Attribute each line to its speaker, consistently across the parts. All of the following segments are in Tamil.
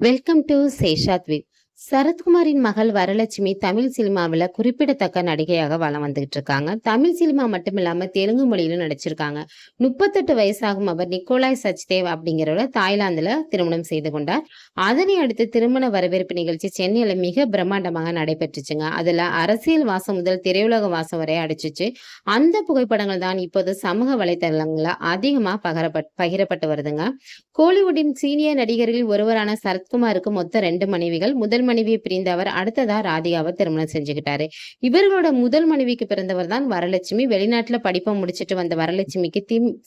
Speaker 1: வெல்கம் டு சேஷாத் வித். சரத்குமாரின் மகள் வரலட்சுமி தமிழ் சினிமாவில் குறிப்பிடத்தக்க நடிகையாக வலம் வந்துகிட்டு இருக்காங்க. தமிழ் சினிமா மட்டும் இல்லாம தெலுங்கு மொழியிலும் நடிச்சிருக்காங்க. 38 வயசாகும் அவர் நிக்கோலாய் சச்தேவ் அப்படிங்கிறவரை தாய்லாந்துல திருமணம் செய்து கொண்டார். அதனை அடுத்து திருமண வரவேற்பு நிகழ்ச்சி சென்னையில மிக பிரம்மாண்டமாக நடைபெற்றுச்சுங்க. அதுல அரசியல் வாசம் முதல் திரையுலக வாசம் வரை அடிச்சிச்சு. அந்த புகைப்படங்கள் தான் இப்போது சமூக வலைதளங்கள்ல அதிகமா பகிரப்பட்டு வருதுங்க. கோலிவுட்டின் சீனியர் நடிகர்களில் ஒருவரான சரத்குமாருக்கு மொத்தம் 2 மனைவிகள். முதல் மனைவியை பிரிந்த அவர் அடுத்ததா ராதிகாவை திருமணம் செஞ்சுக்கிட்டாரு. இவர்களோட முதல் மனைவிக்கு பிறந்தவர் தான் வரலட்சுமி. வெளிநாட்டுல படிப்பை முடிச்சிட்டு வந்த வரலட்சுமிக்கு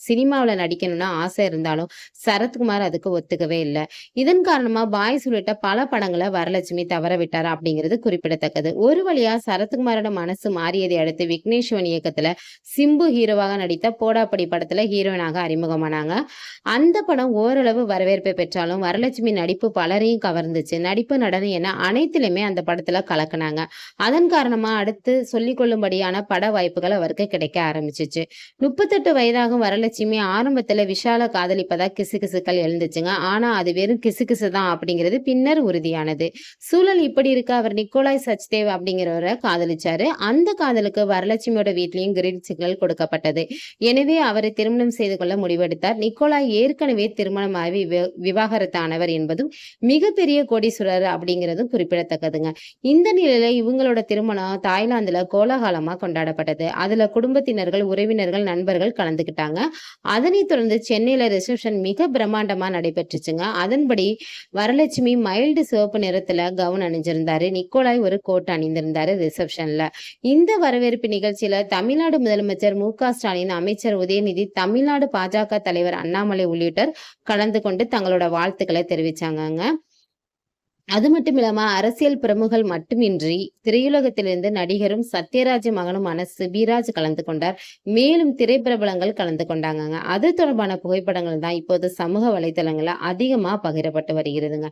Speaker 1: சினிமாவில நடிக்கணும்னு ஆசை இருந்தாலும் சரத்குமார் அதுக்கு ஒத்துக்கவே இல்லை. இதன் காரணமா பாய்ஸ் உள்ளிட்ட பல படங்களை வரலட்சுமி தவற விட்டார் அப்படிங்கிறது குறிப்பிடத்தக்கது. ஒரு வழியா சரத்குமாரோட மனசு மாறியதை அடுத்து விக்னேஸ்வன் இயக்கத்துல சிம்பு ஹீரோவாக நடித்த போடாப்படி படத்துல ஹீரோயினாக அறிமுகமானாங்க. அந்த படம் ஓரளவு வரவேற்பை பெற்றாலும் வரலட்சுமி நடிப்பு பலரையும் கவர்ந்துச்சு. நடிப்பு, நடனம் என அனைத்திலுமே அந்த படத்துல கலக்குனாங்க. அதன் காரணமா அடுத்து சொல்லிக் கொள்ளும்படியான பட வாய்ப்புகள் அவருக்கு கிடைக்க ஆரம்பிச்சிச்சு. 38 வயதாகும் வரலட்சுமி ஆரம்பத்துல விஷால காதலிப்பதா கிசுகிசுக்கள் எழுந்துச்சுங்க. ஆனா அது வெறும் கிசுகிசு தான் அப்படிங்கிறது பின்னர் உறுதியானது. சூழல் இப்படி இருக்க அவர் நிக்கோலாய் சச்தேவ் அப்படிங்கிறவரை காதலிச்சாரு. அந்த காதலுக்கு வரலட்சுமியோட வீட்லயும் கிரீன் சிக்னல் கொடுக்கப்பட்டது. எனவே அவரை திருமணம் செய்து கொள்ள முடிவெடுத்தார். நிக்கோலாய் ஏற்கனவே திருமணமாகி விவாகரத்தானவர் என்பதும் மிகப்பெரிய கோடீஸ்வரர் அப்படிங்கிறதும் குறிப்பிடத்தக்கதுங்க. இந்த நிலையில இவங்களோட திருமணம் தாய்லாந்துல கோலாகலமா கொண்டாடப்பட்டது. அதுல குடும்பத்தினர்கள், உறவினர்கள், நண்பர்கள் கலந்துக்கிட்டாங்க. அதனைத் தொடர்ந்து சென்னையில ரிசப்ஷன் மிக பிரம்மாண்டமா நடைபெற்றுச்சுங்க. அதன்படி வரலட்சுமி மைல்டு சிவப்பு நிறத்துல கவுன் அணிஞ்சிருந்தாரு. நிக்கோலாய் ஒரு கோட் அணிந்திருந்தாரு ரிசப்ஷன்ல. இந்த வரவேற்பு நிகழ்ச்சியில தமிழ்நாடு முதலமைச்சர் மு.க.ஸ்டாலின், அமைச்சர் உதயநிதி, தமிழ்நாடு பாஜக தலைவர் அண்ணாமலை உள்ளிட்டோர் கலந்து கொண்டு தங்களோட வாழ்த்துக்களை தெரிவிச்சாங்க. அது மட்டும் இல்லாம அரசியல் பிரமுகர்கள் மட்டுமின்றி திரையுலகத்திலிருந்து நடிகரும் சத்யராஜ் மகனுமான சிபிராஜ் கலந்து கொண்டார். மேலும் திரைப்பிரபலங்கள் கலந்து கொண்டாங்க. அது தொடர்பான புகைப்படங்கள் தான் இப்போது சமூக வலைதளங்கள்ல அதிகமா பகிரப்பட்டு வருகிறதுங்க.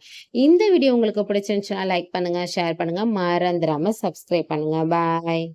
Speaker 1: இந்த வீடியோ உங்களுக்கு பிடிச்சிருந்துச்சுன்னா லைக் பண்ணுங்க, ஷேர் பண்ணுங்க, மறந்துடாம சப்ஸ்கிரைப் பண்ணுங்க. பாய்.